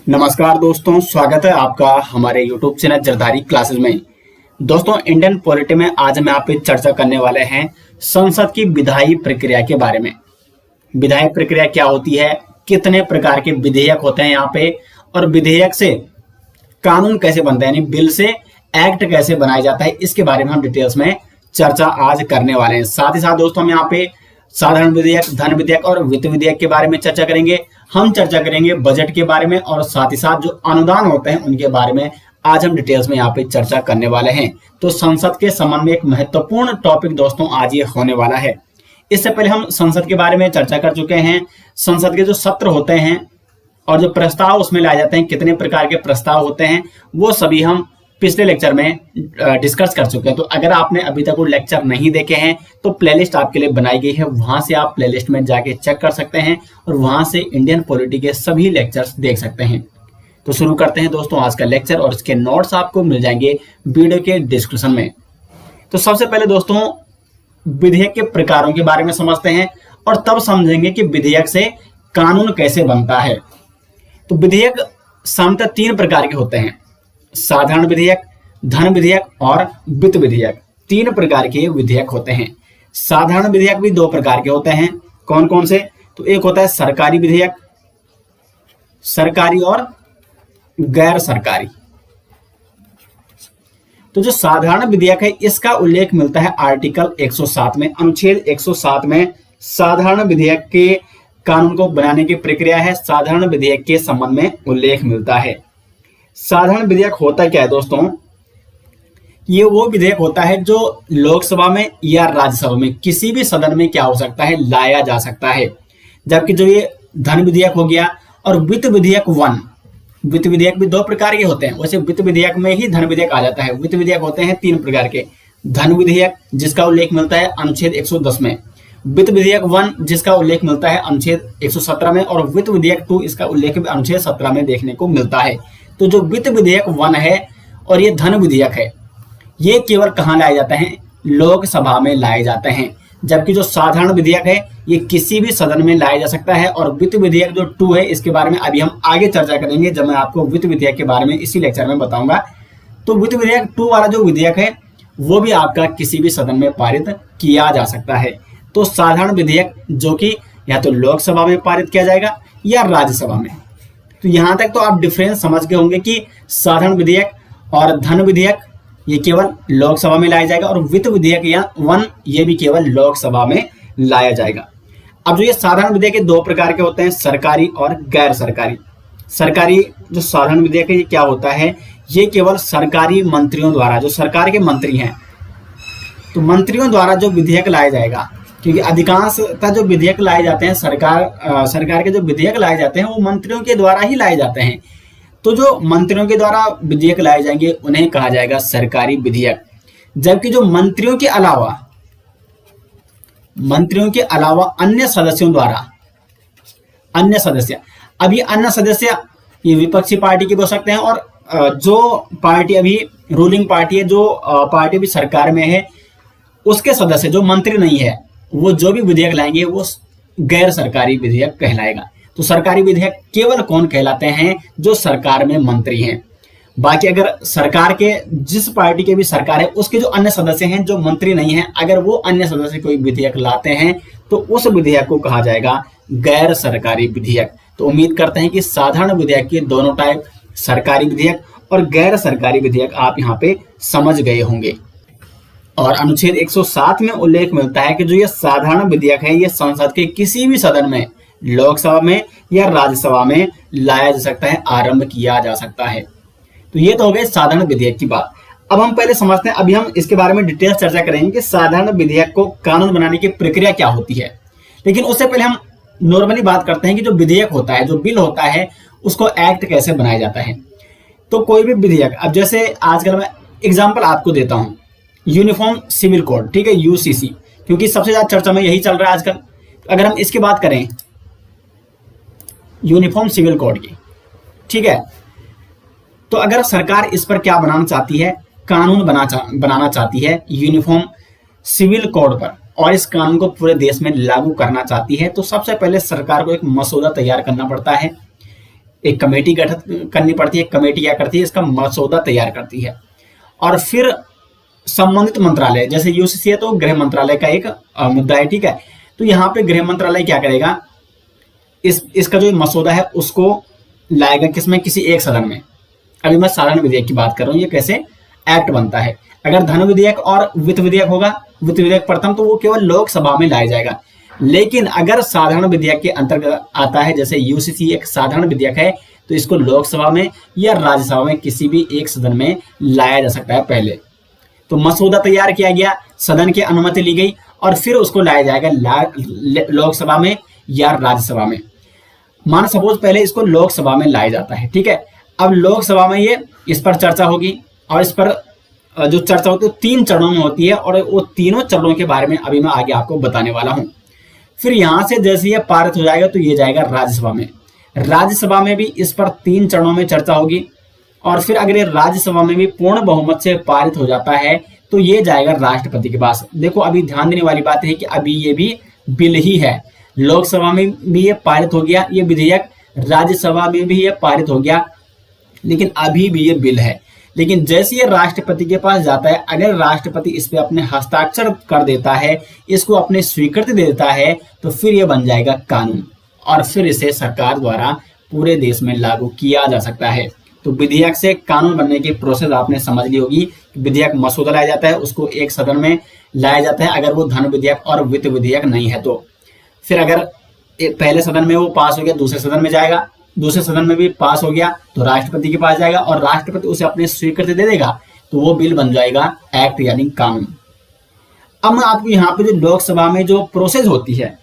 नमस्कार दोस्तों, स्वागत है आपका हमारे YouTube चैनल जरदारी क्लासेस में। दोस्तों, इंडियन पॉलिटी में आज हम यहाँ पे चर्चा करने वाले हैं संसद की विधायी प्रक्रिया के बारे में। विधायी प्रक्रिया क्या होती है, कितने प्रकार के विधेयक होते हैं यहाँ पे, और विधेयक से कानून कैसे बनता है, यानी बिल से एक्ट कैसे बनाया जाता है, इसके बारे में हम डिटेल्स में चर्चा आज करने वाले हैं। साथ ही साथ दोस्तों हम यहाँ पे साधारण विधेयक, धन विधेयक और वित्त विधेयक के बारे में चर्चा करेंगे। हम चर्चा करेंगे बजट के बारे में और साथ ही साथ जो अनुदान होते हैं उनके बारे में आज हम डिटेल्स में यहाँ पे चर्चा करने वाले हैं। तो संसद के संबंध में एक महत्वपूर्ण टॉपिक दोस्तों आज ये होने वाला है। इससे पहले हम संसद के बारे में चर्चा कर चुके हैं। संसद के जो सत्र होते हैं और जो प्रस्ताव उसमें लाए जाते हैं, कितने प्रकार के प्रस्ताव होते हैं, वो सभी हम पिछले लेक्चर में डिस्कस कर चुके हैं। तो अगर आपने अभी तक वो लेक्चर नहीं देखे हैं तो प्लेलिस्ट आपके लिए बनाई गई है, वहां से आप प्लेलिस्ट में जाके चेक कर सकते हैं और वहां से इंडियन पॉलिटी के सभी लेक्चर्स देख सकते हैं। तो शुरू करते हैं दोस्तों आज का लेक्चर, और इसके नोट्स आपको मिल जाएंगे वीडियो के डिस्क्रिप्शन में। तो सबसे पहले दोस्तों विधेयक के प्रकारों के बारे में समझते हैं और तब समझेंगे कि विधेयक से कानून कैसे बनता है। तो विधेयक सामान्यतः तीन प्रकार के होते हैं: साधारण विधेयक, धन विधेयक और वित्त विधेयक। तीन प्रकार के विधेयक होते हैं। साधारण विधेयक भी दो प्रकार के होते हैं। कौन कौन से? तो एक होता है सरकारी विधेयक, सरकारी और गैर सरकारी। तो जो साधारण विधेयक है इसका उल्लेख मिलता है आर्टिकल 107 में, अनुच्छेद 107 में साधारण विधेयक के कानून को बनाने की प्रक्रिया है, साधारण विधेयक के संबंध में उल्लेख मिलता है। साधारण विधेयक होता क्या है दोस्तों? ये वो विधेयक होता है जो लोकसभा में या राज्यसभा में किसी भी सदन में क्या हो सकता है, लाया जा सकता है। जबकि जो ये धन विधेयक हो गया और वित्त विधेयक वित्त विधेयक भी दो प्रकार के होते हैं। वैसे वित्त विधेयक में ही धन विधेयक आ जाता है। वित्त विधेयक होते हैं तीन प्रकार के: धन विधेयक जिसका उल्लेख मिलता है अनुच्छेद 110 में, वित्त विधेयक 1 जिसका उल्लेख मिलता है अनुच्छेद 117 में, और वित्त विधेयक 2 इसका उल्लेख अनुच्छेद 17 में देखने को मिलता है। तो जो वित्त विधेयक 1 है और ये धन विधेयक है, ये केवल कहाँ लाए जाते हैं? लोकसभा में लाए जाते हैं। जबकि जो साधारण विधेयक है ये किसी भी सदन में लाया जा सकता है। और वित्त विधेयक जो 2 है इसके बारे में अभी हम आगे चर्चा करेंगे, जब मैं आपको वित्त विधेयक के बारे में इसी लेक्चर में बताऊंगा। तो वित्त विधेयक 2 वाला जो विधेयक है वो भी आपका किसी भी सदन में पारित किया जा सकता है। तो साधारण विधेयक जो कि या तो लोकसभा में पारित किया जाएगा या राज्यसभा में। तो यहां तक तो आप डिफरेंस समझ गए होंगे कि साधारण विधेयक और धन विधेयक ये केवल लोकसभा में लाया जाएगा और वित्त विधेयक या 1 ये भी केवल लोकसभा में लाया जाएगा। अब जो ये साधारण विधेयक के दो प्रकार के होते हैं, सरकारी और गैर सरकारी। सरकारी जो साधारण विधेयक है ये क्या होता है? ये केवल सरकारी मंत्रियों द्वारा, जो सरकार के मंत्री हैं, तो मंत्रियों द्वारा जो विधेयक लाया जाएगा, क्योंकि अधिकांशतः जो विधेयक लाए जाते हैं सरकार के जो विधेयक लाए जाते हैं वो मंत्रियों के द्वारा ही लाए जाते हैं। तो जो मंत्रियों के द्वारा विधेयक लाए जाएंगे उन्हें कहा जाएगा सरकारी विधेयक। जबकि जो मंत्रियों के अलावा अन्य सदस्यों द्वारा, अन्य सदस्य, अभी अन्य सदस्य ये विपक्षी पार्टी के हो सकते हैं, और जो पार्टी अभी रूलिंग पार्टी है, जो पार्टी भी सरकार में है, उसके सदस्य जो मंत्री नहीं है वो जो भी विधेयक लाएंगे वो गैर सरकारी विधेयक कहलाएगा। तो सरकारी विधेयक केवल कौन कहलाते हैं? जो सरकार में मंत्री हैं। बाकी अगर सरकार के जिस पार्टी के भी सरकार है उसके जो अन्य सदस्य हैं जो मंत्री नहीं हैं, अगर वो अन्य सदस्य कोई विधेयक लाते हैं तो उस विधेयक को कहा जाएगा गैर सरकारी विधेयक। तो उम्मीद करते हैं कि साधारण विधेयक के दोनों टाइप, सरकारी विधेयक और गैर सरकारी विधेयक, आप यहाँ पे समझ गए होंगे। और अनुच्छेद 107 में उल्लेख मिलता है कि जो ये साधारण विधेयक है ये संसद के किसी भी सदन में, लोकसभा में या राज्यसभा में लाया जा सकता है, आरंभ किया जा सकता है। तो ये तो हो गए साधारण विधेयक की बात। अब हम पहले समझते हैं, अभी हम इसके बारे में डिटेल चर्चा करेंगे कि साधारण विधेयक को कानून बनाने की प्रक्रिया क्या होती है। लेकिन उससे पहले हम नॉर्मली बात करते हैं कि जो विधेयक होता है, जो बिल होता है, उसको एक्ट कैसे बनाया जाता है। तो कोई भी विधेयक, अब जैसे आजकल मैं एग्जाम्पल आपको देता हूँ, यूनिफॉर्म सिविल कोड, ठीक है, यूसीसी, क्योंकि सबसे ज्यादा चर्चा में यही चल रहा है आजकल। अगर हम इसकी बात करें यूनिफॉर्म सिविल कोड की, ठीक है, तो अगर सरकार इस पर क्या बनाना चाहती है, कानून बनाना चाहती है यूनिफॉर्म सिविल कोड पर, और इस कानून को पूरे देश में लागू करना चाहती है, तो सबसे पहले सरकार को एक मसौदा तैयार करना पड़ता है। एक कमेटी गठित करनी पड़ती है। कमेटी क्या करती है, इसका मसौदा तैयार करती है और फिर संबंधित मंत्रालय, जैसे यूसीसी है तो गृह मंत्रालय का एक मुद्दा है, ठीक है। तो यहाँ पे गृह मंत्रालय क्या करेगा, इसका जो मसौदा है उसको लाएगा किसमें, किसी एक सदन में। अभी मैं साधारण विधेयक की बात कर रहा हूँ, ये कैसे एक्ट बनता है। अगर धन विधेयक और वित्त विधेयक होगा, वित्त विधेयक प्रथम, तो वो केवल लोकसभा में लाया जाएगा। लेकिन अगर साधारण विधेयक के अंतर्गत आता है, जैसे यूसीसी एक साधारण विधेयक है, तो इसको लोकसभा में या राज्यसभा में किसी भी एक सदन में लाया जा सकता है पहले। तो मसौदा तैयार किया गया, सदन की अनुमति ली गई और फिर उसको लाया जाएगा लोकसभा में या राज्यसभा में। मान सपोज पहले इसको लोकसभा में लाया जाता है, ठीक है। अब लोकसभा में ये इस पर चर्चा होगी और इस पर जो चर्चा होती है 3 चरणों में होती है और वो तीनों चरणों के बारे में अभी मैं आगे आपको बताने वाला हूं। फिर यहां से जैसे ये पारित हो जाएगा तो ये जाएगा राज्यसभा में। राज्यसभा में भी इस पर 3 चरणों में चर्चा होगी और फिर अगर ये राज्यसभा में भी पूर्ण बहुमत से पारित हो जाता है तो ये जाएगा राष्ट्रपति के पास। देखो अभी ध्यान देने वाली बात है कि अभी ये भी बिल ही है, लोकसभा में भी ये पारित हो गया ये विधेयक, राज्यसभा में भी ये पारित हो गया, लेकिन अभी भी ये बिल है। लेकिन जैसे ये राष्ट्रपति के पास जाता है, अगर राष्ट्रपति इस पे अपने हस्ताक्षर कर देता है, इसको अपनी स्वीकृति दे देता है, तो फिर ये बन जाएगा कानून और फिर इसे सरकार द्वारा पूरे देश में लागू किया जा सकता है। तो विधेयक से कानून बनने की प्रोसेस आपने समझ ली होगी। विधेयक मसौदा लाया जाता है, उसको एक सदन में लाया जाता है, अगर वो धन विधेयक और वित्त विधेयक नहीं है तो। फिर अगर पहले सदन में वो पास हो गया, दूसरे सदन में जाएगा, दूसरे सदन में भी पास हो गया तो राष्ट्रपति के पास जाएगा और राष्ट्रपति उसे अपनी स्वीकृति दे देगा, तो वो बिल बन जाएगा एक्ट यानी कानून। अब मैं आपको यहाँ पे जो लोकसभा में जो प्रोसेस होती है,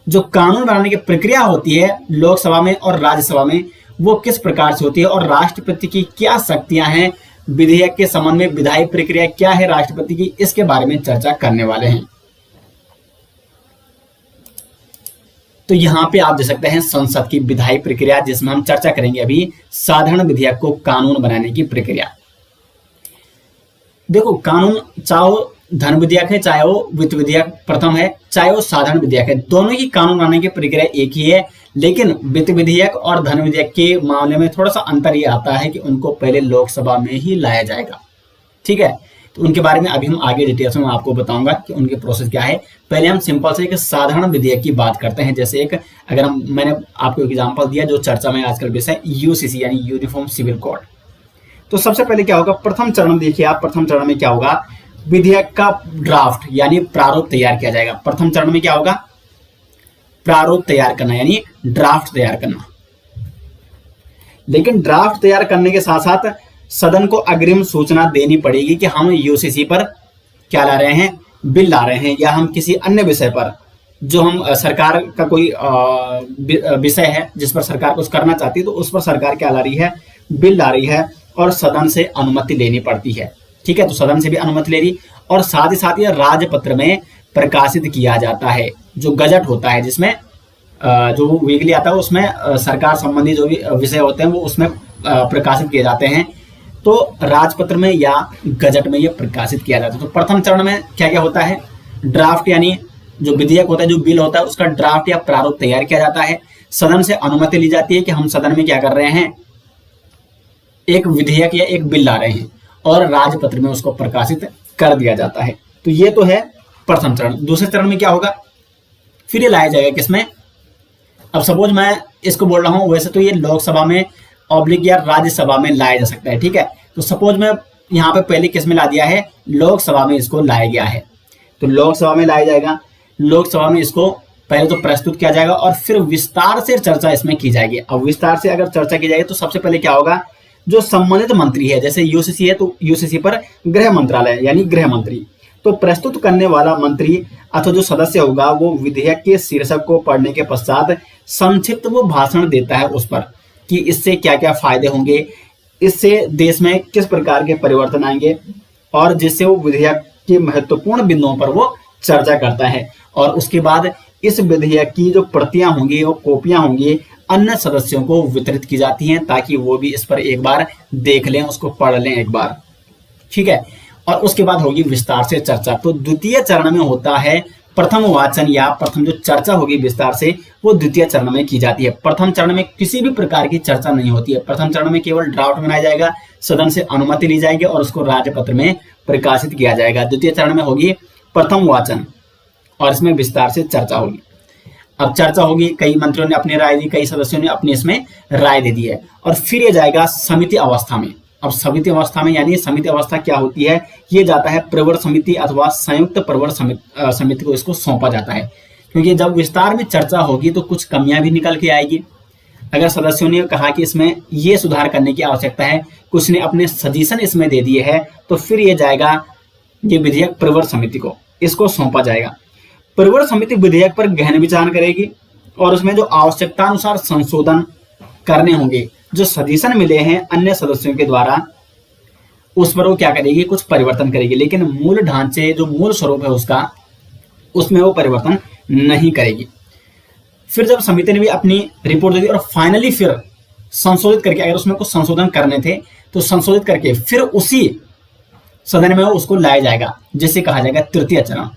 जो कानून बनाने की प्रक्रिया होती है लोकसभा में और राज्यसभा में, वो किस प्रकार से होती है और राष्ट्रपति की क्या शक्तियां हैं विधेयक के संबंध में, विधायी प्रक्रिया क्या है राष्ट्रपति की, इसके बारे में चर्चा करने वाले हैं। तो यहां पे आप देख सकते हैं संसद की विधायी प्रक्रिया, जिसमें हम चर्चा करेंगे अभी साधारण विधेयक को कानून बनाने की प्रक्रिया। देखो कानून चाहे वो धन विधेयक है, चाहे वो वित्त विधेयक प्रथम है, चाहे वो साधारण विधेयक है, दोनों ही कानून बनाने की प्रक्रिया एक ही है। लेकिन वित्त विधेयक और धन विधेयक के मामले में थोड़ा सा अंतर ये आता है कि उनको पहले लोकसभा में ही लाया जाएगा, ठीक है। तो उनके बारे में अभी हम आगे डिटेल्स में आपको बताऊंगा कि उनकी प्रोसेस क्या है। पहले हम सिंपल से एक साधारण विधेयक की बात करते हैं। जैसे एक अगर मैंने आपको एग्जांपल दिया जो चर्चा में आजकल विषय यूसीसी यानी यूनिफॉर्म सिविल कोड। तो सबसे पहले क्या होगा, प्रथम चरण देखिए आप, प्रथम चरण में क्या होगा, विधेयक का ड्राफ्ट यानी प्रारूप तैयार किया जाएगा। प्रथम चरण में क्या होगा, प्रारूप तैयार करना यानी ड्राफ्ट तैयार करना। लेकिन ड्राफ्ट तैयार करने के साथ साथ सदन को अग्रिम सूचना देनी पड़ेगी कि हम यूसीसी पर क्या ला रहे हैं, बिल ला रहे हैं, या हम किसी अन्य विषय पर जो हम सरकार का कोई विषय है जिस पर सरकार कुछ करना चाहती है, तो उस पर सरकार क्या ला रही है, बिल ला रही है और सदन से अनुमति लेनी पड़ती है, ठीक है। तो सदन से भी अनुमति ले रही और साथ ही साथ ये राजपत्र में प्रकाशित किया जाता है, जो गजट होता है जिसमें जो वीकली आता है उसमें सरकार संबंधी जो भी विषय होते हैं वो उसमें प्रकाशित किए जाते हैं। तो राजपत्र में या गजट में ये प्रकाशित किया जाता है। तो प्रथम चरण में क्या क्या होता है, ड्राफ्ट यानी जो विधेयक होता है, जो बिल होता है, उसका ड्राफ्ट या प्रारूप तैयार किया जाता है। सदन से अनुमति ली जाती है कि हम सदन में क्या कर रहे हैं, एक विधेयक या एक बिल ला रहे हैं और राजपत्र में उसको प्रकाशित कर दिया जाता है। तो ये तो है प्रथम चरण। दूसरे चरण में क्या होगा, फिर ये लाया जाएगा किसमें, अब सपोज मैं इसको बोल रहा हूं, वैसे तो ये लोकसभा में ऑब्लिक या राज्यसभा में लाया जा सकता है, ठीक है। तो सपोज मैं यहाँ पे पहले किस में ला दिया है, लोकसभा में इसको लाया गया है, तो लोकसभा में लाया जाएगा। लोकसभा में इसको पहले तो प्रस्तुत किया जाएगा और फिर विस्तार से चर्चा इसमें की जाएगी। अब विस्तार से अगर चर्चा की जाएगी तो सबसे पहले क्या होगा, जो संबंधित मंत्री है, जैसे यूसीसी है तो यूसीसी पर गृह मंत्रालय यानी गृह मंत्री, तो प्रस्तुत करने वाला मंत्री अथवा जो सदस्य होगा वो विधेयक के शीर्षक को पढ़ने के पश्चात संक्षिप्त वो भाषण देता है उस पर कि इससे क्या क्या फायदे होंगे, इससे देश में किस प्रकार के परिवर्तन आएंगे, और जिससे वो विधेयक के महत्वपूर्ण बिंदुओं पर वो चर्चा करता है। और उसके बाद इस विधेयक की जो प्रतियां होंगी, वो कॉपियां होंगी, अन्य सदस्यों को वितरित की जाती हैं ताकि वो भी इस पर एक बार देख लें, उसको पढ़ लें एक बार, ठीक है। और उसके बाद होगी विस्तार से चर्चा। तो द्वितीय चरण में होता है प्रथम वाचन या प्रथम जो चर्चा होगी विस्तार से, वो द्वितीय चरण में की जाती है। प्रथम चरण में किसी भी प्रकार की चर्चा नहीं होती है। प्रथम चरण में केवल ड्राफ्ट बनाया जाएगा, सदन से अनुमति ली जाएगी और उसको राजपत्र में प्रकाशित किया जाएगा। द्वितीय चरण में होगी प्रथम वाचन और इसमें विस्तार से चर्चा होगी। अब चर्चा होगी, कई मंत्रियों ने अपनी राय दी, कई सदस्यों ने अपनी इसमें राय दे दी है, और फिर ये जाएगा समिति अवस्था में। अब समिति अवस्था में, यानी समिति अवस्था क्या होती है, ये जाता है प्रवर समिति अथवा संयुक्त प्रवर समिति को इसको सौंपा जाता है। क्योंकि जब विस्तार में चर्चा होगी तो कुछ कमियां भी निकल के आएगी। अगर सदस्यों ने कहा कि इसमें ये सुधार करने की आवश्यकता है, कुछ ने अपने सजेशन इसमें दे दिए है, तो फिर ये जाएगा, ये विधेयक प्रवर समिति को इसको सौंपा जाएगा। प्रवर समिति विधेयक पर गहन विचार करेगी और उसमें जो आवश्यकता अनुसार संशोधन करने होंगे, जो सजेशन मिले हैं अन्य सदस्यों के द्वारा, उस पर वो क्या करेगी, कुछ परिवर्तन करेगी। लेकिन मूल ढांचे, जो मूल स्वरूप है उसका, उसमें वो परिवर्तन नहीं करेगी। फिर जब समिति ने भी अपनी रिपोर्ट दे दी और फाइनली फिर संशोधित करके, अगर उसमें कुछ संशोधन करने थे तो संशोधित करके फिर उसी सदन में उसको लाया जाएगा, जिसे कहा जाएगा तृतीय चरण।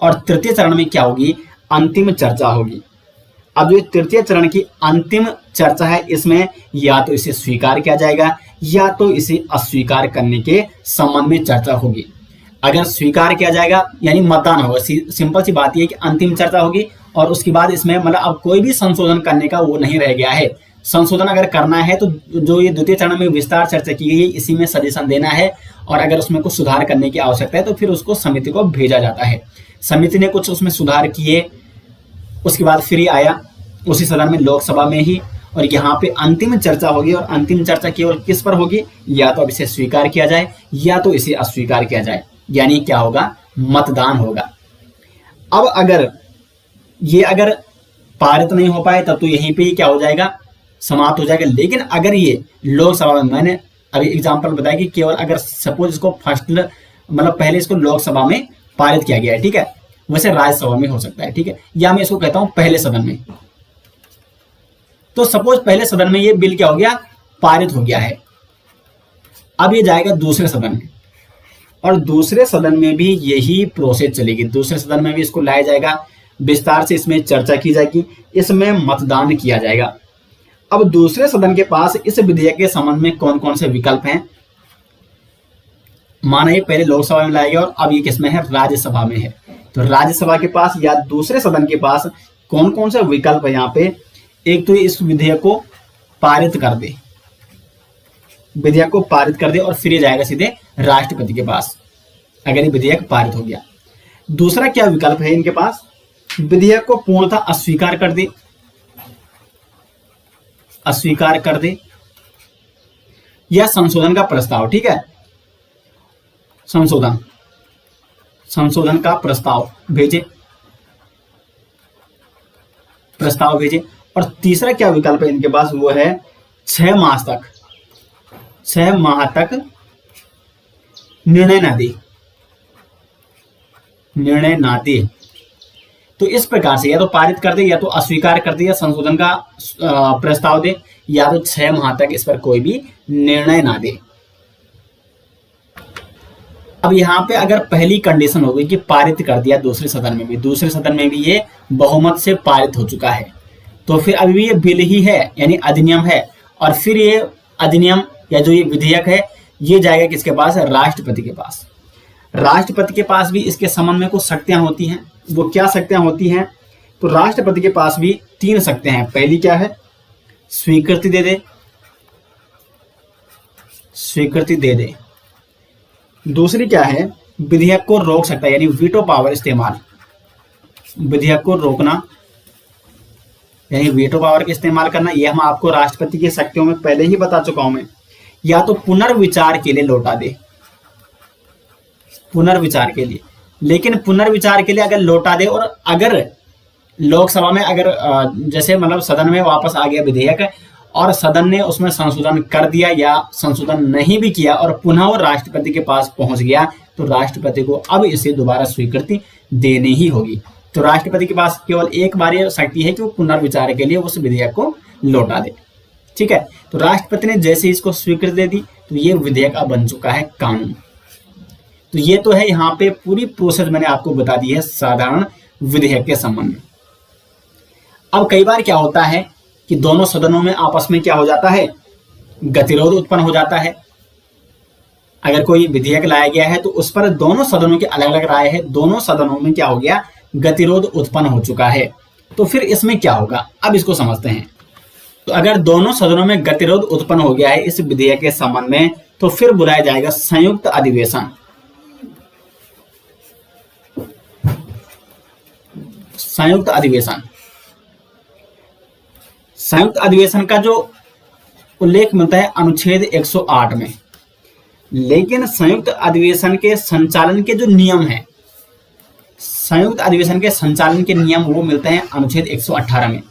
और तृतीय चरण में क्या होगी, अंतिम चर्चा होगी। अब जो तृतीय चरण की अंतिम चर्चा है, इसमें या तो इसे स्वीकार किया जाएगा या तो इसे अस्वीकार करने के संबंध में चर्चा होगी। अगर स्वीकार किया जाएगा यानी मतदान होगा, सिंपल सी बात यह है कि अंतिम चर्चा होगी और उसके बाद इसमें मतलब अब कोई भी संशोधन करने का वो नहीं रह गया है। संशोधन अगर करना है तो जो ये द्वितीय चरण में विस्तार चर्चा की गई है, इसी में सजेशन देना है, और अगर उसमें कुछ सुधार करने की आवश्यकता है तो फिर उसको समिति को भेजा जाता है। समिति ने कुछ उसमें सुधार किए, उसके बाद फिर आया उसी सदन में, लोकसभा में ही, और यहाँ पे अंतिम चर्चा होगी। और अंतिम चर्चा केवल किस पर होगी, या तो अब इसे स्वीकार किया जाए या तो इसे अस्वीकार किया जाए, यानी क्या होगा, मतदान होगा। अब अगर पारित नहीं हो पाए तब तो यहीं पे ही क्या हो जाएगा, समाप्त हो जाएगा। लेकिन अगर ये लोकसभा में, मैंने अभी एग्जांपल बताया कि केवल अगर सपोज इसको फर्स्ट मतलब पहले इसको लोकसभा में पारित किया गया है, ठीक है, वैसे राज्यसभा में हो सकता है, ठीक है, या मैं इसको कहता हूं पहले सदन में। तो सपोज पहले सदन में ये बिल क्या हो गया, पारित हो गया है। अब ये जाएगा दूसरे सदन में, और दूसरे सदन में भी यही प्रोसेस चलेगी। दूसरे सदन में भी इसको लाया जाएगा, विस्तार से इसमें चर्चा की जाएगी, इसमें मतदान किया जाएगा। अब दूसरे सदन के पास इस विधेयक के संबंध में कौन कौन से विकल्प हैं, माना ये पहले लोकसभा में लाया गया और अब ये किसमें है, राज्यसभा में है। तो राज्यसभा के पास या दूसरे सदन के पास कौन कौन सा विकल्प है यहाँ पे, एक तो इस विधेयक को पारित कर दे, विधेयक को पारित कर दे और फिर ये जाएगा सीधे राष्ट्रपति के पास, अगर ये विधेयक पारित हो गया। दूसरा क्या विकल्प है इनके पास, विधेयक को पूर्णतः अस्वीकार कर दे, अस्वीकार कर दे, या संशोधन का प्रस्ताव, ठीक है, संशोधन का प्रस्ताव भेजे, और तीसरा क्या विकल्प है इनके पास, वो है 6 माह तक निर्णय ना दे। तो इस प्रकार से या तो पारित कर दे, या तो अस्वीकार कर दे, या संशोधन का प्रस्ताव दे, या तो 6 माह तक इस पर कोई भी निर्णय ना दे। अब यहाँ पे अगर पहली कंडीशन हो गई कि पारित कर दिया दूसरे सदन में भी ये बहुमत से पारित हो चुका है, तो फिर अभी भी ये बिल ही है, यानी अधिनियम है, और फिर ये अधिनियम या जो ये विधेयक है ये जाएगा किसके पास, राष्ट्रपति के पास। राष्ट्रपति के पास भी इसके संबंध में कुछ शक्तियां होती हैं। वो क्या शक्तियां होती हैं, तो राष्ट्रपति के पास भी 3 शक्तियां हैं। पहली क्या है, स्वीकृति दे दे। दूसरी क्या है, विधेयक को रोक सकता है, यानी वीटो पावर इस्तेमाल, विधेयक को रोकना, यानी वीटो पावर का इस्तेमाल करना। ये हम आपको राष्ट्रपति की शक्तियों में पहले ही बता चुका हूं मैं। या तो पुनर्विचार के लिए लौटा दे, पुनर्विचार के लिए, लेकिन पुनर्विचार के लिए अगर लौटा दे और अगर लोकसभा में अगर जैसे मतलब सदन में वापस आ गया विधेयक और सदन ने उसमें संशोधन कर दिया या संशोधन नहीं भी किया और पुनः वो राष्ट्रपति के पास पहुंच गया, तो राष्ट्रपति को अब इसे दोबारा स्वीकृति देनी ही होगी। तो राष्ट्रपति के पास केवल एक बार ये शक्ति है कि वो पुनर्विचार के लिए उस विधेयक को लौटा दे, ठीक है। तो राष्ट्रपति ने जैसे इसको स्वीकृति दे दी तो ये विधेयक अब बन चुका है कानून। तो ये तो है यहाँ पे पूरी प्रोसेस मैंने आपको बता दी है साधारण विधेयक के संबंध में। अब कई बार क्या होता है कि दोनों सदनों में आपस में क्या हो जाता है, गतिरोध उत्पन्न हो जाता है। अगर कोई विधेयक लाया गया है तो उस पर दोनों सदनों की अलग अलग राय है, दोनों सदनों में क्या हो गया, गतिरोध उत्पन्न हो चुका है। तो फिर इसमें क्या होगा, अब इसको समझते हैं। तो अगर दोनों सदनों में गतिरोध उत्पन्न हो गया है इस विधेयक के संबंध में, तो फिर बुलाया जाएगा संयुक्त अधिवेशन। संयुक्त अधिवेशन, संयुक्त अधिवेशन का जो उल्लेख मिलता है अनुच्छेद 108 में, लेकिन संयुक्त अधिवेशन के संचालन के जो नियम है, संयुक्त अधिवेशन के संचालन के नियम वो मिलते हैं अनुच्छेद 118 में।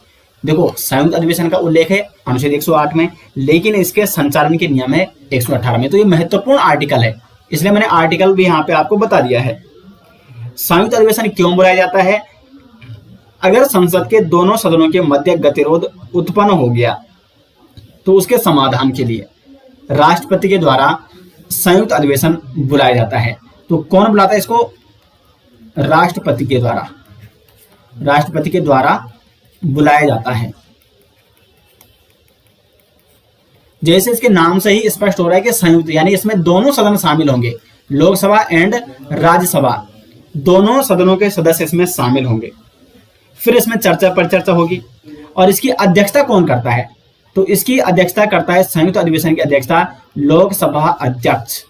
देखो, संयुक्त अधिवेशन का उल्लेख है अनुच्छेद 108 में, लेकिन इसके संचालन के नियम है 118 में। तो ये महत्वपूर्ण आर्टिकल है, इसलिए मैंने आर्टिकल भी यहाँ पे आपको बता दिया है। संयुक्त अधिवेशन क्यों बुलाया जाता है, अगर संसद के दोनों सदनों के मध्य गतिरोध उत्पन्न हो गया तो उसके समाधान के लिए राष्ट्रपति के द्वारा संयुक्त अधिवेशन बुलाया जाता है। तो कौन बुलाता है इसको, राष्ट्रपति के द्वारा, राष्ट्रपति के द्वारा बुलाया जाता है। जैसे इसके नाम से ही स्पष्ट हो रहा है कि संयुक्त, यानी इसमें दोनों सदन शामिल होंगे, लोकसभा एंड राज्यसभा, दोनों सदनों के सदस्य इसमें शामिल होंगे। फिर इसमें चर्चा पर चर्चा होगी। और इसकी अध्यक्षता कौन करता है, तो इसकी अध्यक्षता करता है, संयुक्त अधिवेशन की अध्यक्षता लोकसभा अध्यक्ष।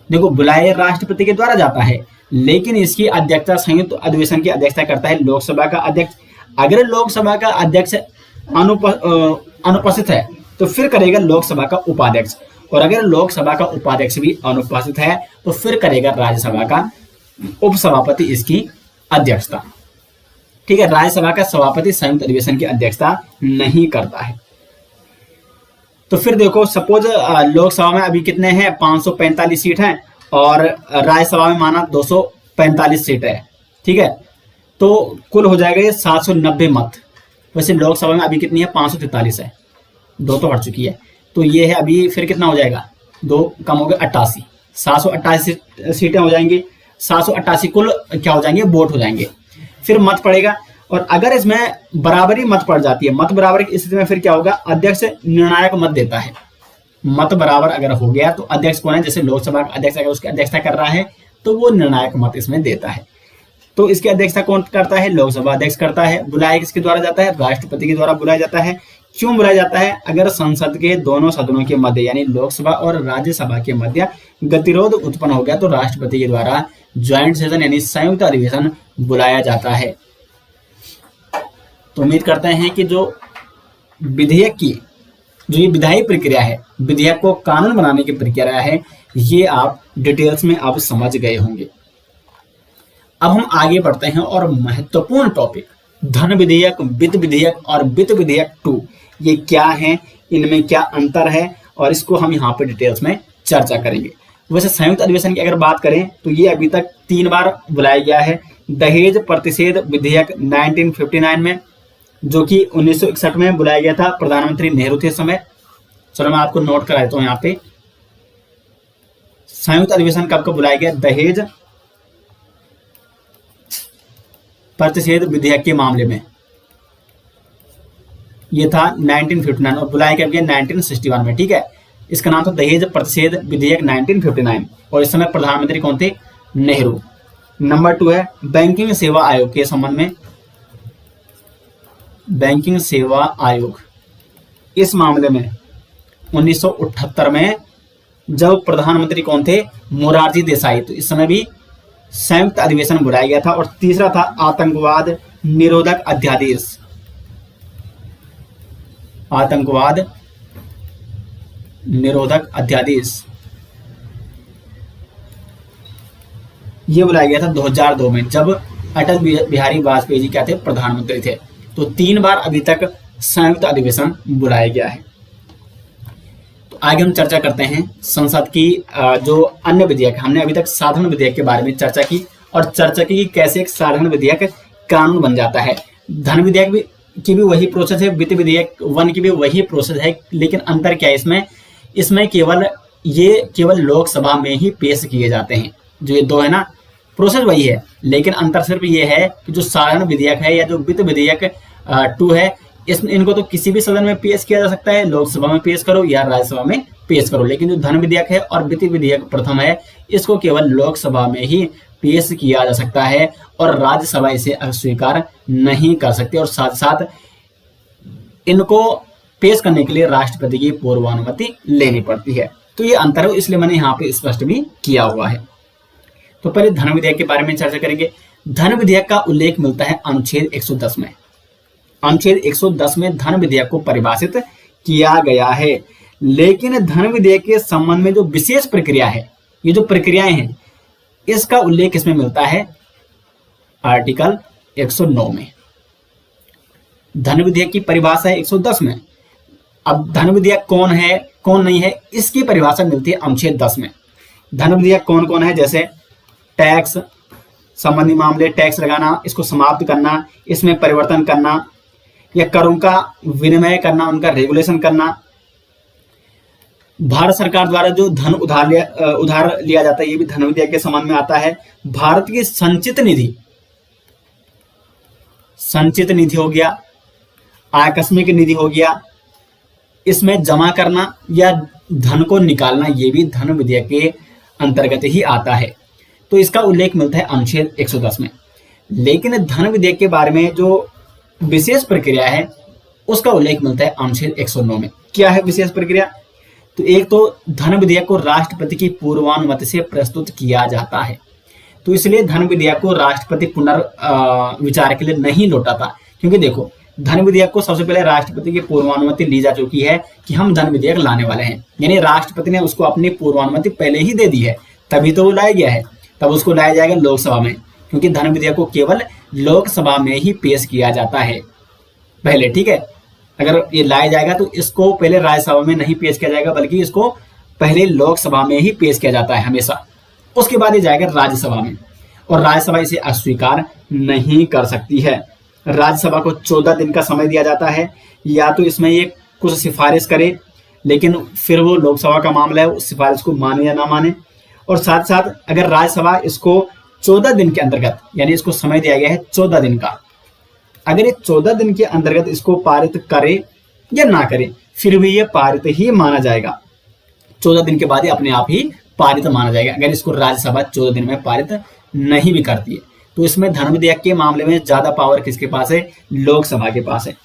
देखो, बुलाए राष्ट्रपति के द्वारा जाता है, लेकिन इसकी अध्यक्षता, संयुक्त अधिवेशन की अध्यक्षता करता है लोकसभा का अध्यक्ष। अगर लोकसभा का अध्यक्ष अनुपस्थित है तो फिर करेगा लोकसभा का उपाध्यक्ष, और अगर लोकसभा का उपाध्यक्ष भी अनुपस्थित है तो फिर करेगा राज्यसभा का उपसभापति इसकी अध्यक्षता। ठीक है, राज्यसभा का सभापति संयुक्त अधिवेशन की अध्यक्षता नहीं करता है। तो फिर देखो, सपोज लोकसभा में अभी कितने हैं, 545 सीट हैं, और राज्यसभा में माना 245 सीट है। ठीक है, तो कुल हो जाएगा ये 790 मत। वैसे लोकसभा में अभी कितनी है, 543 है, 2 तो हट चुकी है। तो ये है अभी, फिर कितना हो जाएगा, 2 कम हो गए 88, 788 सीटें हो जाएंगी। 788 कुल क्या हो जाएंगे, वोट हो जाएंगे। फिर मत पड़ेगा, और अगर इसमें बराबरी मत पड़ जाती है, मत बराबर की स्थिति में फिर क्या होगा, अध्यक्ष निर्णायक मत देता है। मत बराबर अगर हो गया तो अध्यक्ष कौन है, जैसे लोकसभा का अध्यक्ष अगर उसकी अध्यक्षता कर रहा है तो वो निर्णायक मत इसमें देता है। तो इसकी अध्यक्षता कौन करता है, लोकसभा अध्यक्ष करता है। बुलाया किसके द्वारा जाता है, राष्ट्रपति के द्वारा बुलाया जाता है। क्यों बुलाया जाता है, अगर संसद के दोनों सदनों के मध्य यानी लोकसभा और राज्यसभा के मध्य गतिरोध उत्पन्न हो गया तो राष्ट्रपति के द्वारा ज्वाइंट सेशन यानी संयुक्त अधिवेशन बुलाया जाता है। तो उम्मीद करते हैं कि जो विधेयक की जो ये विधायी प्रक्रिया है, विधेयक को कानून बनाने की प्रक्रिया है, ये आप डिटेल्स में अब समझ गए होंगे। अब हम आगे बढ़ते हैं और महत्वपूर्ण टॉपिक धन विधेयक, वित्त विधेयक और वित्त विधेयक 2 ये क्या है, इनमें क्या अंतर है, और इसको हम यहाँ पे डिटेल्स में चर्चा करेंगे। वैसे संयुक्त अधिवेशन की अगर बात करें तो ये अभी तक 3 बार बुलाया गया है। दहेज प्रतिषेध विधेयक 1959 में, जो कि 1961 में बुलाया गया था, प्रधानमंत्री नेहरू थे समय। चलो मैं आपको नोट करा देता हूं यहाँ पे, संयुक्त अधिवेशन कब कब बुलाया गया, दहेज प्रतिषेध विधेयक के मामले में ये था 1959, और बुलाया कब गया 1961 में। ठीक है, इसका नाम था दहेज प्रतिषेध विधेयक 1959, और इस समय प्रधानमंत्री कौन थे, नेहरू। नंबर 2 है बैंकिंग सेवा आयोग के संबंध में, बैंकिंग सेवा आयोग, इस मामले में 1978 में जब प्रधानमंत्री कौन थे, मोरारजी देसाई, तो इस समय भी संयुक्त अधिवेशन बुलाया गया था। और तीसरा था आतंकवाद निरोधक अध्यादेश, आतंकवाद निरोधक अध्यादेश, ये बुलाया गया था 2002 में, जब अटल बिहारी वाजपेयी जी क्या थे, प्रधानमंत्री थे। तो 3 बार अभी तक संयुक्त अधिवेशन बुलाया गया है। तो आगे हम चर्चा करते हैं संसद की जो अन्य विधेयक, हमने अभी तक साधारण विधेयक के बारे में चर्चा की, और चर्चा की कि कैसे एक साधारण विधेयक कानून बन जाता है। धन विधेयक की भी वही प्रोसेस है, वित्त विधेयक 1 की भी वही प्रोसेस है, लेकिन अंतर क्या है इसमें केवल लोकसभा में ही पेश किए जाते हैं। जो ये 2 है ना, प्रोसेस वही है, लेकिन अंतर सिर्फ ये है कि जो साधारण विधेयक है या जो वित्त विधेयक 2 है, इनको तो किसी भी सदन में पेश किया जा सकता है, लोकसभा में पेश करो या राज्यसभा में पेश करो, लेकिन जो धन विधेयक है और वित्त विधेयक प्रथम है, इसको केवल लोकसभा में ही पेश किया जा सकता है और राज्यसभा इसे अस्वीकार नहीं कर सकती, और साथ साथ इनको पेश करने के लिए राष्ट्रपति की पूर्वानुमति लेनी पड़ती है। तो ये अंतर है, इसलिए मैंने यहाँ पे स्पष्ट भी किया हुआ है। तो पहले धन विधेयक के बारे में चर्चा करेंगे। धन विधेयक का उल्लेख मिलता है अनुच्छेद 110 में। अनुच्छेद 110 में धन विधेयक को परिभाषित किया गया है, लेकिन धन विधेयक के संबंध में जो विशेष प्रक्रिया है, ये जो प्रक्रियाएं हैं, इसका उल्लेख इसमें मिलता है आर्टिकल 109 में। धन विधेयक की परिभाषा है 110 में। अब धन विधेयक कौन है कौन नहीं है, इसकी परिभाषा मिलती है अनुच्छेद 10 में। धन विधेयक कौन कौन है, जैसे टैक्स संबंधी मामले, टैक्स लगाना, इसको समाप्त करना, इसमें परिवर्तन करना या करों का विनिमय करना, उनका रेगुलेशन करना, भारत सरकार द्वारा जो धन उधार लिया जाता है, ये भी धन विधेयक के संबंध में आता है। भारत की संचित निधि हो गया, आकस्मिक निधि हो गया, इसमें जमा करना या धन को निकालना, ये भी धन विधेयक के अंतर्गत ही आता है। तो इसका उल्लेख मिलता है अनुच्छेद 110 में। लेकिन धन विधेयक के बारे में जो विशेष प्रक्रिया है, उसका उल्लेख मिलता है अनुच्छेद 109 में। क्या है विशेष प्रक्रिया? तो एक तो धन विधेयक को राष्ट्रपति की पूर्वानुमति से प्रस्तुत किया जाता है, तो इसलिए धन विधेयक को राष्ट्रपति पुनर्विचार के लिए नहीं लौटाता, क्योंकि देखो धन विधेयक को सबसे पहले राष्ट्रपति की पूर्वानुमति ली जा चुकी है कि हम धन विधेयक लाने वाले हैं, यानी राष्ट्रपति ने उसको अपनी पूर्वानुमति पहले ही दे दी है, तभी तो वो लाया गया है। तब उसको लाया जाएगा लोकसभा में, क्योंकि धन विधेयक को केवल लोकसभा में ही पेश किया जाता है पहले, ठीक है। अगर ये लाया जाएगा तो इसको पहले राज्यसभा में नहीं पेश किया जाएगा, बल्कि इसको पहले लोकसभा में ही पेश किया जाता है हमेशा। उसके बाद ये जाएगा राज्यसभा में, और राज्यसभा इसे अस्वीकार नहीं कर सकती है। राज्यसभा को 14 दिन का समय दिया जाता है, या तो इसमें ये कुछ सिफारिश करे, लेकिन फिर वो लोकसभा का मामला है, उस सिफारिश को माने या ना माने। और साथ साथ अगर राज्यसभा इसको 14 दिन के अंतर्गत, यानी इसको समय दिया गया है 14 दिन का, अगर ये 14 दिन के अंतर्गत इसको पारित करे या ना करे, फिर भी ये पारित ही माना जाएगा। 14 दिन के बाद ये अपने आप ही पारित माना जाएगा, अगर इसको राज्यसभा 14 दिन में पारित नहीं भी करती है। तो इसमें धन विधेयक के मामले में ज्यादा पावर किसके पास है? लोकसभा के पास है।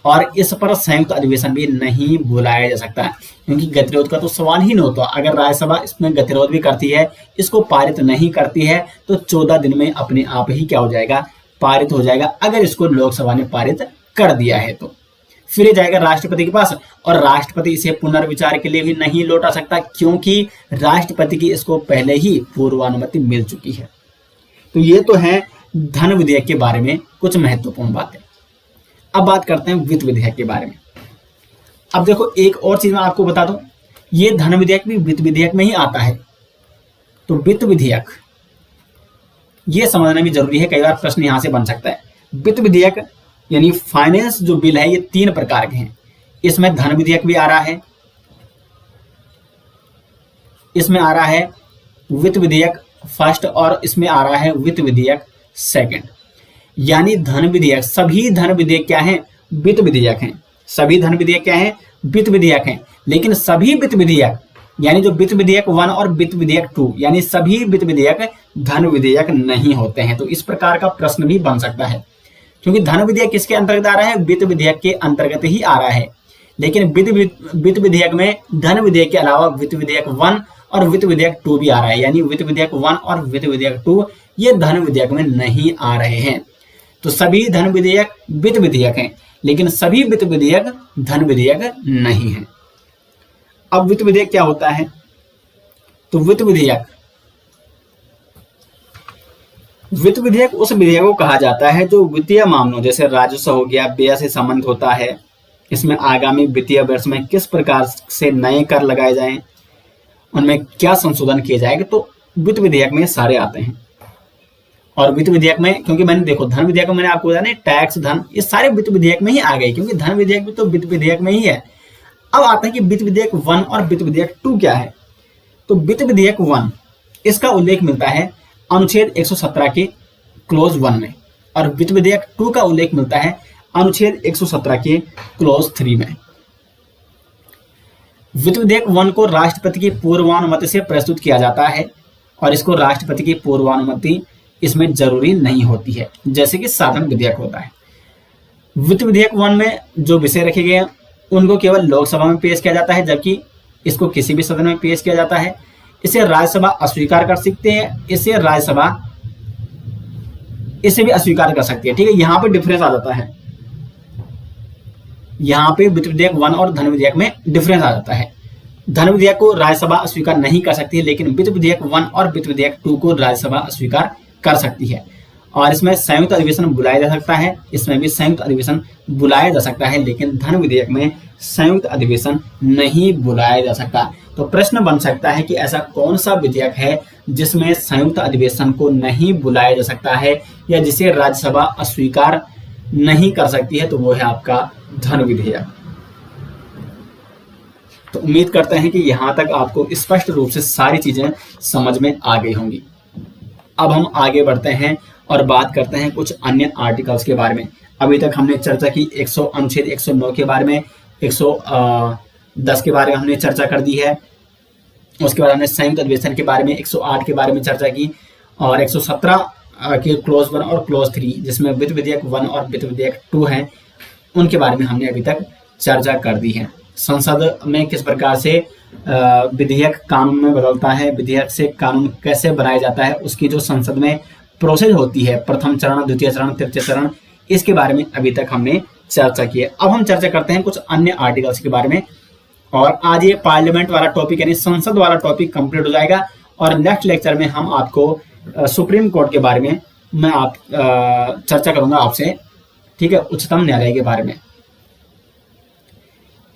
और इस पर संयुक्त अधिवेशन भी नहीं बुलाया जा सकता है, क्योंकि गतिरोध का तो सवाल ही नहीं होता। अगर राज्यसभा इसमें गतिरोध भी करती है, इसको पारित नहीं करती है, तो 14 दिन में अपने आप ही क्या हो जाएगा? पारित हो जाएगा। अगर इसको लोकसभा ने पारित कर दिया है तो फिर ये जाएगा राष्ट्रपति के पास, और राष्ट्रपति इसे पुनर्विचार के लिए भी नहीं लौटा सकता, क्योंकि राष्ट्रपति की इसको पहले ही पूर्वानुमति मिल चुकी है। तो ये तो है धन विधेयक के बारे में कुछ महत्वपूर्ण बातें। अब बात करते हैं वित्त विधेयक के बारे में। अब देखो एक और चीज मैं आपको बता दूं, ये धन विधेयक भी वित्त विधेयक में ही आता है। तो वित्त विधेयक ये समझना भी जरूरी है, कई बार प्रश्न यहां से बन सकता है। वित्त विधेयक यानी फाइनेंस जो बिल है, ये 3 प्रकार के हैं। इसमें धन विधेयक भी आ रहा है, इसमें आ रहा है वित्त विधेयक फर्स्ट, और इसमें आ रहा है वित्त विधेयक सेकंड। यानी धन विधेयक, सभी धन विधेयक क्या हैं? वित्त विधेयक हैं। सभी धन विधेयक क्या हैं? वित्त विधेयक हैं। लेकिन सभी वित्त विधेयक यानी जो वित्त विधेयक 1 और वित्त विधेयक 2, यानी सभी वित्त विधेयक धन विधेयक नहीं होते हैं। तो इस प्रकार का प्रश्न भी बन सकता है, क्योंकि धन विधेयक किसके अंतर्गत आ रहा है? वित्त विधेयक के अंतर्गत ही आ रहा है। लेकिन वित्त विधेयक में धन विधेयक के अलावा वित्त विधेयक 1 और वित्त विधेयक 2 भी आ रहा है, यानी वित्त विधेयक 1 और वित्त विधेयक 2 ये धन विधेयक में नहीं आ रहे हैं। तो सभी धन विधेयक वित्त विधेयक हैं, लेकिन सभी वित्त विधेयक धन विधेयक नहीं है। अब वित्त विधेयक क्या होता है? तो वित्त विधेयक उस विधेयक को कहा जाता है जो वित्तीय मामलों जैसे राजस्व हो गया, व्यय से संबंधित होता है। इसमें आगामी वित्तीय वर्ष में किस प्रकार से नए कर लगाए जाएं, उनमें क्या संशोधन किए जाएंगे, तो वित्त विधेयक में सारे आते हैं। और वित्त विधेयक में, क्योंकि मैंने देखो धन विधेयक में मैंने आपको बताया ना, टैक्स, धन, ये सारे वित्त विधेयक में ही आ गए, क्योंकि धन विधेयक भी तो वित्त विधेयक में ही है। अब आता है कि वित्त विधेयक 1 और वित्त विधेयक 2 क्या है। तो वित्त विधेयक 1 इसका उल्लेख मिलता है अनुच्छेद 117 के क्लोज 1 में, और वित्त विधेयक 2 का उल्लेख मिलता है अनुच्छेद 117 के क्लोज 3 में। वित्त विधेयक 1 को राष्ट्रपति की पूर्वानुमति से प्रस्तुत किया जाता है, और इसको राष्ट्रपति की पूर्वानुमति इसमें जरूरी नहीं होती है, जैसे कि साधारण विधेयक होता है। वित्त विधेयक 1 में जो विषय रखे गए हैं उनको केवल लोकसभा में पेश किया जाता है, जबकि इसको किसी भी सदन में पेश किया जाता है। इसे राज्यसभा अस्वीकार कर सकते हैं, इसे राज्यसभा इसे भी अस्वीकार कर सकती है। ठीक है, यहाँ पे डिफरेंस आ जाता है, यहाँ पे वित्त विधेयक 1 और धन विधेयक में डिफरेंस आ जाता है। धन विधेयक को राज्यसभा अस्वीकार नहीं कर सकती है, लेकिन वित्त विधेयक 1 और वित्त विधेयक 2 को राज्यसभा अस्वीकार कर सकती है, और इसमें संयुक्त अधिवेशन बुलाया जा सकता है। इसमें भी संयुक्त अधिवेशन बुलाया जा सकता है, लेकिन धन विधेयक में संयुक्त अधिवेशन नहीं बुलाया जा सकता। तो प्रश्न बन सकता है कि ऐसा कौन सा विधेयक है जिसमें संयुक्त अधिवेशन को नहीं बुलाया जा सकता है, या जिसे राज्यसभा अस्वीकार नहीं कर सकती है, तो वो है आपका धन विधेयक। तो उम्मीद करते हैं कि यहां तक आपको स्पष्ट रूप से सारी चीजें समझ में आ गई होंगी। अब हम आगे बढ़ते हैं और बात करते हैं कुछ अन्य आर्टिकल्स के बारे में। अभी तक हमने चर्चा की अनुच्छेद 109 के बारे में, 110 के बारे में हमने चर्चा कर दी है। उसके बाद हमने संयुक्त अधिवेशन के बारे में 108 के बारे में चर्चा की, और 117 के क्लोज 1 और क्लोज 3 जिसमें वित्त विधेयक 1 और वित्त विधेयक 2 हैं, उनके बारे में हमने अभी तक चर्चा कर दी है। संसद में किस प्रकार से विधेयक कानून में बदलता है, विधेयक से कानून कैसे बनाया जाता है, उसकी जो संसद में प्रोसेस होती है, प्रथम चरण, द्वितीय चरण, तृतीय चरण, इसके बारे में अभी तक हमने चर्चा की है। अब हम चर्चा करते हैं कुछ अन्य आर्टिकल्स के बारे में, और आज ये पार्लियामेंट वाला टॉपिक यानी संसद वाला टॉपिक कंप्लीट हो जाएगा, और नेक्स्ट लेक्चर में हम आपको सुप्रीम कोर्ट के बारे में मैं चर्चा करूंगा आपसे, ठीक है, उच्चतम न्यायालय के बारे में।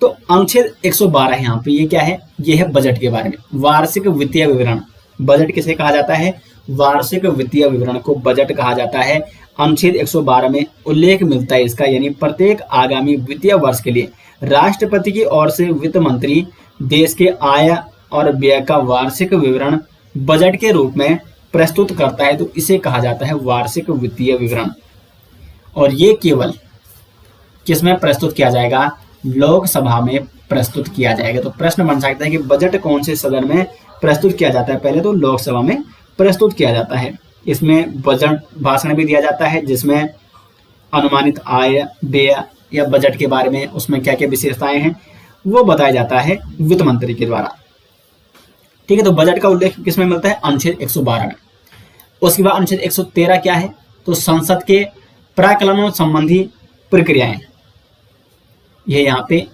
तो अनुच्छेद 112 है यहाँ पे, ये क्या है, ये है बजट के बारे में। वार्षिक वित्तीय विवरण, बजट किसे कहा जाता है, वार्षिक वित्तीय विवरण को बजट कहा जाता है। अनुच्छेद 112 में उल्लेख मिलता है इसका, यानी प्रत्येक आगामी वित्तीय वर्ष के लिए राष्ट्रपति की ओर से वित्त मंत्री देश के आय और व्यय का वार्षिक विवरण बजट के रूप में प्रस्तुत करता है, तो इसे कहा जाता है वार्षिक वित्तीय विवरण। और ये केवल किसमें प्रस्तुत किया जाएगा, लोकसभा में प्रस्तुत किया जाएगा। तो प्रश्न बन सकता है कि बजट कौन से सदन में प्रस्तुत किया जाता है, पहले तो लोकसभा में प्रस्तुत किया जाता है। इसमें बजट भाषण भी दिया जाता है, जिसमें अनुमानित आय, व्यय या बजट के बारे में उसमें क्या क्या विशेषताएं हैं वो बताया जाता है वित्त मंत्री के द्वारा। ठीक है, तो बजट का उल्लेख किसमें मिलता है, अनुच्छेद 112 में। उसके बाद अनुच्छेद 113 क्या है, तो संसद के प्राक्कलन संबंधी प्रक्रियाएं, ये यहाँ पे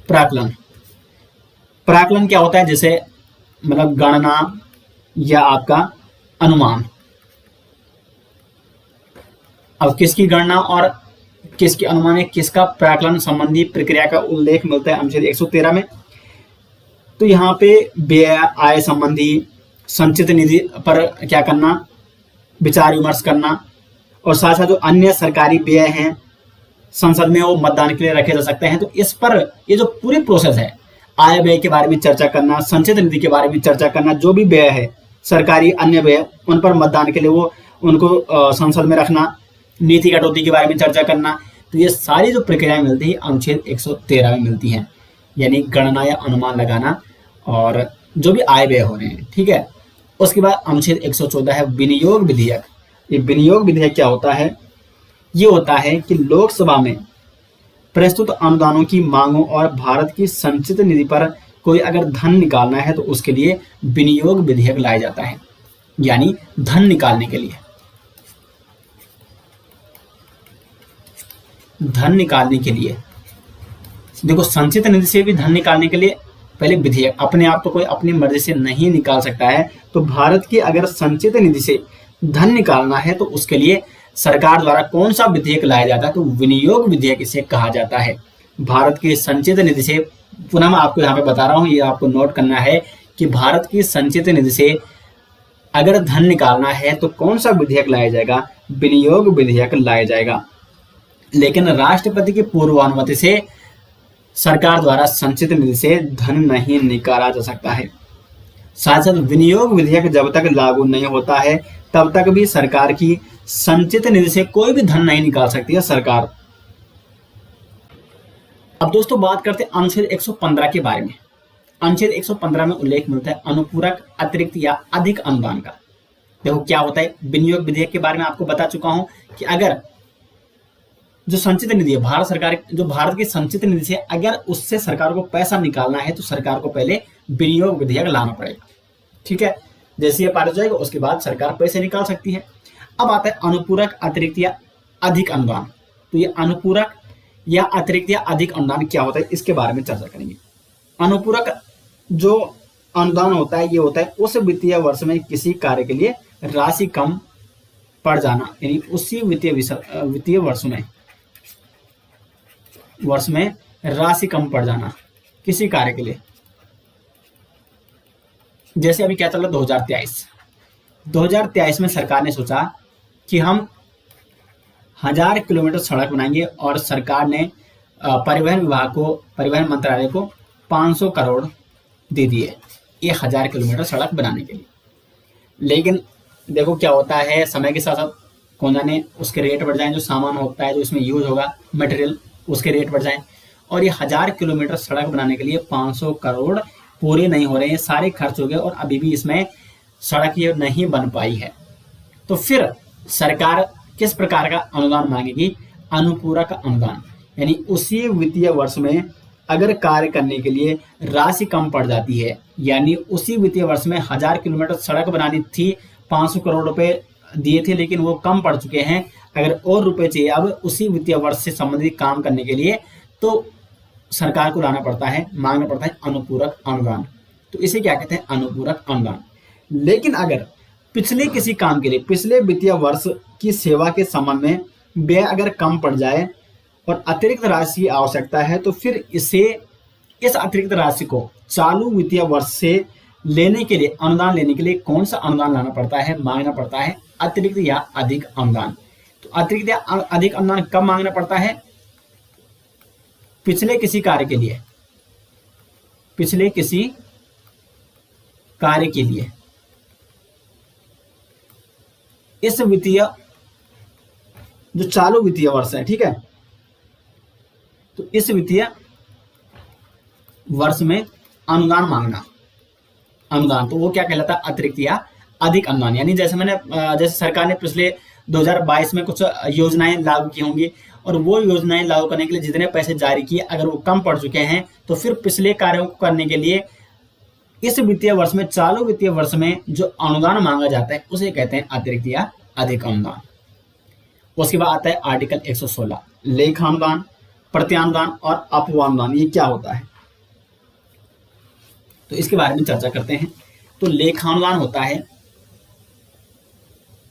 प्राक्कलन क्या होता है, जैसे मतलब गणना या आपका अनुमान। अब किसकी गणना और किसकी अनुमान है, किसका प्राक्कलन संबंधी प्रक्रिया का उल्लेख मिलता है अनुच्छेद 113 में। तो यहाँ पे व्यय, आय संबंधी, संचित निधि पर क्या करना, विचार विमर्श करना, और साथ साथ जो अन्य सरकारी व्यय हैं संसद में वो मतदान के लिए रखे जा सकते हैं। तो इस पर ये जो पूरी प्रोसेस है, आय व्यय के बारे में चर्चा करना, संचित निधि के बारे में चर्चा करना, जो भी व्यय है सरकारी अन्य व्यय, उन पर मतदान के लिए वो उनको संसद में रखना, नीति कटौती के बारे में चर्चा करना, तो ये सारी जो प्रक्रियाएं मिलती है अनुच्छेद 113 में मिलती हैं, यानी गणना या अनुमान लगाना और जो भी आय व्यय हो रहे हैं। ठीक है, उसके बाद अनुच्छेद 114 है विनियोग विधेयक। ये विनियोग विधेयक क्या होता है, ये होता है कि लोकसभा में प्रस्तुत अनुदानों की मांगों और भारत की संचित निधि पर कोई अगर धन निकालना है तो उसके लिए विनियोग विधेयक लाया जाता है, यानी धन निकालने के लिए। धन निकालने के लिए देखो, संचित निधि से भी धन निकालने के लिए पहले विधेयक, अपने आप तो कोई अपनी मर्जी से नहीं निकाल सकता है। तो भारत की अगर संचित निधि से धन निकालना है तो उसके लिए सरकार द्वारा कौन सा विधेयक लाया जाता है, तो विनियोग विधेयक इसे कहा जाता है। भारत की संचित निधि से, पुनः मैं आपको यहाँ पे बता रहा हूँ, ये आपको नोट करना है कि भारत की संचित निधि से अगर धन निकालना है तो कौन सा विधेयक लाया जाएगा, विनियोग विधेयक लाया जाएगा। लेकिन राष्ट्रपति की पूर्वानुमति से सरकार द्वारा संचित निधि से धन नहीं निकाला जा सकता है। साथ साथ विनियोग विधेयक जब तक लागू नहीं होता है तब तक भी सरकार की संचित निधि से कोई भी धन नहीं निकाल सकती है सरकार। अब दोस्तों बात करते हैं अनुच्छेद 115 के बारे में। अनुच्छेद 115 में उल्लेख मिलता है अनुपूरक, अतिरिक्त या अधिक अनुदान का। देखो क्या होता है, विनियोग विधेयक के बारे में आपको बता चुका हूं कि अगर जो संचित निधि है भारत सरकार, जो भारत की संचित निधि से अगर उससे सरकार को पैसा निकालना है तो सरकार को पहले विनियोग विधेयक लाना पड़ेगा। ठीक है, जैसे ये पारित हो जाएगा उसके बाद सरकार पैसे निकाल सकती है। अब आता है अनुपूरक, अतिरिक्त या अधिक अनुदान। तो ये अनुपूरक या अतिरिक्त या अधिक अनुदान क्या होता है इसके बारे में चर्चा करेंगे। अनुपूरक जो अनुदान होता है ये होता है उस वित्तीय वर्ष में किसी कार्य के लिए राशि कम पड़ जाना, यानी उसी वित्तीय वर्ष में राशि कम पड़ जाना किसी कार्य के लिए। जैसे अभी क्या चल रहा है 2023 में सरकार ने सोचा कि हम 1000 किलोमीटर सड़क बनाएंगे और सरकार ने परिवहन मंत्रालय को 500 करोड़ दे दिए ये 1000 किलोमीटर सड़क बनाने के लिए। लेकिन देखो क्या होता है, समय के साथ साथ कौन जाने उसके रेट बढ़ जाए, जो सामान होता है जो इसमें यूज होगा मटेरियल उसके रेट बढ़ जाए, और ये 1000 किलोमीटर सड़क बनाने के लिए 500 करोड़ पूरे नहीं हो रहे हैं, सारे खर्च हो गए और अभी भी इसमें सड़क ये नहीं बन पाई है। तो फिर सरकार किस प्रकार का अनुदान मांगेगी? अनुपूरक अनुदान, यानी उसी वित्तीय वर्ष में अगर कार्य करने के लिए राशि कम पड़ जाती है, यानी उसी वित्तीय वर्ष में 1000 किलोमीटर सड़क बनानी थी, 500 करोड़ रुपए दिए थे लेकिन वो कम पड़ चुके हैं, अगर और रुपए चाहिए अब उसी वित्तीय वर्ष से संबंधित काम करने के लिए, तो सरकार को मांगना पड़ता है अनुपूरक अनुदान। तो इसे क्या कहते हैं? अनुपूरक अनुदान। लेकिन अगर पिछले किसी काम के लिए पिछले वित्तीय वर्ष की सेवा के संबंध में व्यय अगर कम पड़ जाए और अतिरिक्त राशि की आवश्यकता है तो फिर इस अतिरिक्त राशि को चालू वित्तीय वर्ष से लेने के लिए, अनुदान लेने के लिए कौन सा अनुदान लाना पड़ता है? मांगना पड़ता है अतिरिक्त या अधिक अनुदान। तो अतिरिक्त या अधिक अनुदान कब मांगना पड़ता है? पिछले किसी कार्य के लिए, इस वित्तीय जो चालू वित्तीय वर्ष है, ठीक है, तो इस वित्तीय वर्ष में अनुदान मांगना, अनुदान तो वो क्या कहलाता है? अतिरिक्त या अधिक अनुदान। यानी जैसे सरकार ने पिछले 2022 में कुछ योजनाएं लागू की होंगी और वो योजनाएं लागू करने के लिए जितने पैसे जारी किए अगर वो कम पड़ चुके हैं तो फिर पिछले कार्यों को करने के लिए इस वित्तीय वर्ष में, चालू वित्तीय वर्ष में जो अनुदान मांगा जाता है उसे कहते हैं अतिरिक्त या अधिक अनुदान। उसके बाद आता है आर्टिकल 116 लेखानुदान, प्रत्यानुदान और अपवानुदान। ये क्या होता है तो इसके बारे में चर्चा करते हैं। तो लेखानुदान होता है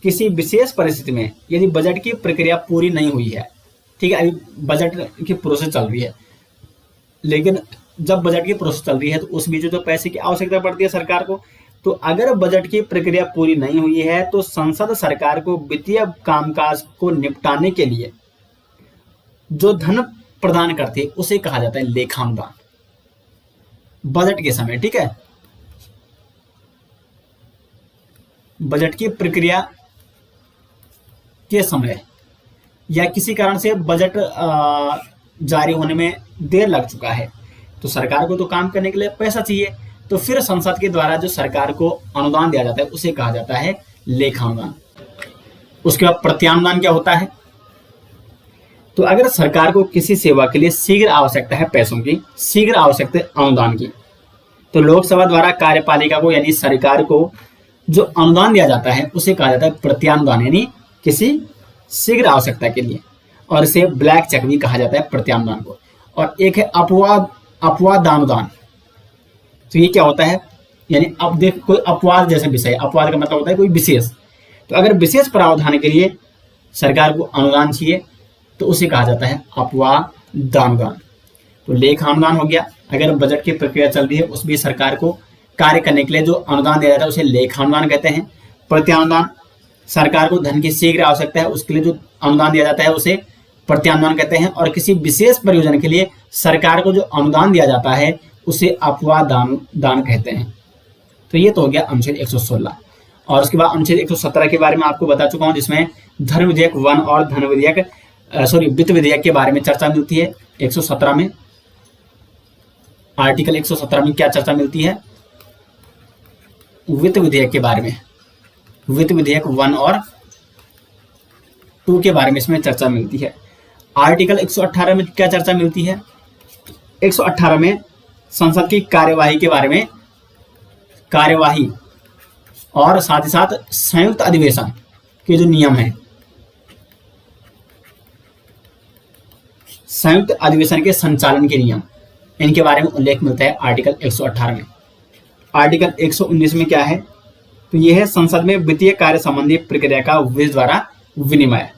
किसी विशेष परिस्थिति में यदि बजट की प्रक्रिया पूरी नहीं हुई है, ठीक है, अभी बजट की प्रोसेस चल रही है, लेकिन जब बजट की प्रोसेस चल रही है तो उस बीच जो पैसे की आवश्यकता पड़ती है सरकार को, तो अगर बजट की प्रक्रिया पूरी नहीं हुई है तो संसद सरकार को वित्तीय कामकाज को निपटाने के लिए जो धन प्रदान करती है उसे कहा जाता है लेखानुदान बजट के समय। ठीक है, बजट की प्रक्रिया के समय या किसी कारण से बजट जारी होने में देर लग चुका है तो सरकार को तो काम करने के लिए पैसा चाहिए, तो फिर संसद के द्वारा जो सरकार को अनुदान दिया जाता है उसे कहा जाता है लेखानुदान। उसके बाद प्रत्यानुदान क्या होता है? तो अगर सरकार को किसी सेवा के लिए शीघ्र आवश्यकता है पैसों की, शीघ्र आवश्यकता है अनुदान की, तो लोकसभा द्वारा कार्यपालिका को यानी सरकार को जो अनुदान दिया जाता है उसे कहा जाता है प्रत्यानुदान, यानी किसी शीघ्र आवश्यकता के लिए, और इसे ब्लैक चेक भी कहा जाता है प्रत्यानुदान को। और एक है अपवादानुदान। तो ये क्या होता है? यानी अब देख कोई अपवाद जैसे विषय, अपवाद का मतलब होता है कोई विशेष, तो अगर विशेष प्रावधान के लिए सरकार को अनुदान चाहिए तो उसे कहा जाता है अपवादानुदान। तो लेखानुदान हो गया, अगर बजट की प्रक्रिया चल रही है उस भी सरकार को कार्य करने के लिए जो अनुदान दिया जाता है उसे लेखानुदान कहते हैं। प्रत्यानुदान, सरकार को धन की शीघ्र आवश्यकता है उसके लिए जो अनुदान दिया जाता है उसे प्रत्यानुदान कहते हैं। और किसी विशेष प्रयोजन के लिए सरकार को जो अनुदान दिया जाता है उसे अपवादानुदान कहते हैं। तो ये तो हो गया अनुच्छेद 116। और उसके बाद अनुच्छेद 117 के बारे में आपको बता चुका हूं, जिसमें धन विधेयक 1 और धन विधेयक वित्त विधेयक के बारे में चर्चा मिलती है। 117 में, आर्टिकल 117 में क्या चर्चा मिलती है? वित्त विधेयक के बारे में, वित्त विधेयक 1 और 2 के बारे में इसमें चर्चा मिलती है। आर्टिकल 118 में क्या चर्चा मिलती है? 118 में संसद की कार्यवाही के बारे में, कार्यवाही और साथ ही साथ संयुक्त अधिवेशन के जो नियम है, संयुक्त अधिवेशन के संचालन के नियम, इनके बारे में उल्लेख मिलता है आर्टिकल 118 में। आर्टिकल 119 में क्या है? तो यह है संसद में वित्तीय कार्य संबंधी प्रक्रिया का विधि द्वारा विनिमय।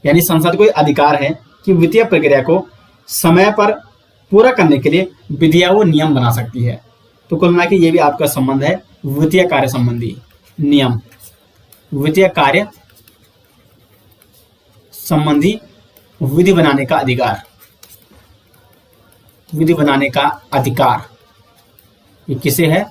यानी संसद को अधिकार है कि वित्तीय प्रक्रिया को समय पर पूरा करने के लिए विधियां वो नियम बना सकती है। तो कुल मिला के ये भी आपका संबंध है वित्तीय कार्य संबंधी नियम, वित्तीय कार्य संबंधी विधि बनाने का अधिकार, विधि बनाने का अधिकार ये किसे है?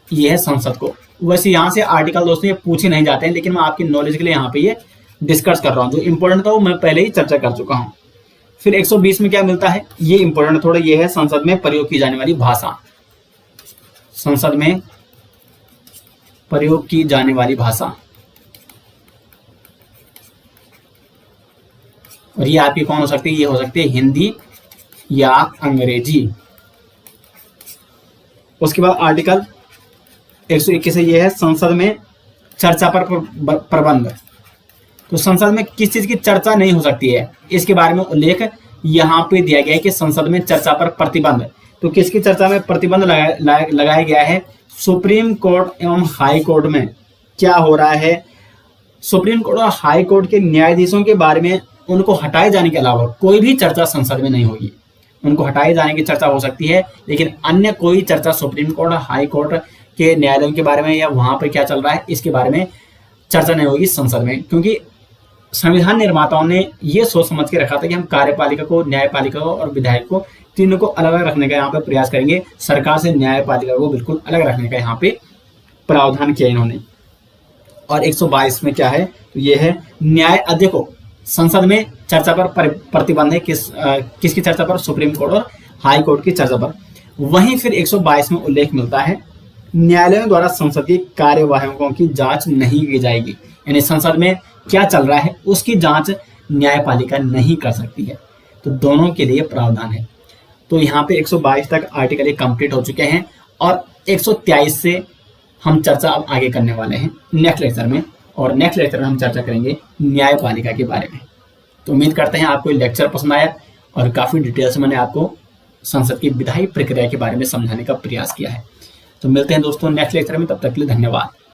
ये है संसद को। वैसे यहां से आर्टिकल दोस्तों ये पूछे नहीं जाते हैं, लेकिन मैं आपकी नॉलेज के लिए यहाँ पे ये डिस्कस कर रहा हूं। जो इंपॉर्टेंट था वो मैं पहले ही चर्चा कर चुका हूं। फिर 120 में क्या मिलता है? ये इंपॉर्टेंट थोड़ा, ये है संसद में प्रयोग की जाने वाली भाषा, संसद में प्रयोग की जाने वाली भाषा। और ये आपकी कौन हो सकती है? ये हो सकती है हिंदी या अंग्रेजी। उसके बाद आर्टिकल 121 से ये है संसद में चर्चा पर प्रबंध। तो संसद में किस चीज की चर्चा नहीं हो सकती है, इसके बारे में उल्लेख यहाँ पे दिया गया है कि संसद में चर्चा पर प्रतिबंध। तो किसकी चर्चा में प्रतिबंध लगाया गया है? सुप्रीम कोर्ट एवं हाई कोर्ट में क्या हो रहा है? सुप्रीम कोर्ट और हाई कोर्ट के न्यायाधीशों के बारे में उनको हटाए जाने के अलावा कोई भी चर्चा संसद में नहीं होगी। उनको हटाए जाने की चर्चा हो सकती है, लेकिन अन्य कोई चर्चा सुप्रीम कोर्ट और हाई कोर्ट के न्यायालयों के बारे में या वहां पर क्या चल रहा है इसके बारे में चर्चा नहीं होगी संसद में। क्योंकि संविधान निर्माताओं ने ये सोच समझ के रखा था कि हम कार्यपालिका को, न्यायपालिका को और विधायक को, तीनों को अलग अलग रखने का यहाँ पे प्रयास करेंगे। सरकार से न्यायपालिका को बिल्कुल अलग रखने का यहाँ पे प्रावधान किया इन्होंने। और 122 में क्या है? तो ये है न्याय, देखो संसद में चर्चा पर प्रतिबंध है, किसकी चर्चा पर? सुप्रीम कोर्ट और हाई कोर्ट की चर्चा पर। वहीं फिर 122 में उल्लेख मिलता है न्यायालयों द्वारा संसद की कार्यवाहियों की जांच नहीं की जाएगी। यानी संसद में क्या चल रहा है उसकी जांच न्यायपालिका नहीं कर सकती है। तो दोनों के लिए प्रावधान है। तो यहाँ पे 122 तक आर्टिकल ये कंप्लीट हो चुके हैं और 123 से हम चर्चा अब आगे करने वाले हैं नेक्स्ट लेक्चर में। और नेक्स्ट लेक्चर में हम चर्चा करेंगे न्यायपालिका के बारे में। तो उम्मीद करते हैं आपको ये लेक्चर पसंद आया और काफ़ी डिटेल से मैंने आपको संसद की विधायी प्रक्रिया के बारे में समझाने का प्रयास किया है। तो मिलते हैं दोस्तों नेक्स्ट लेक्चर में, तब तक के लिए धन्यवाद।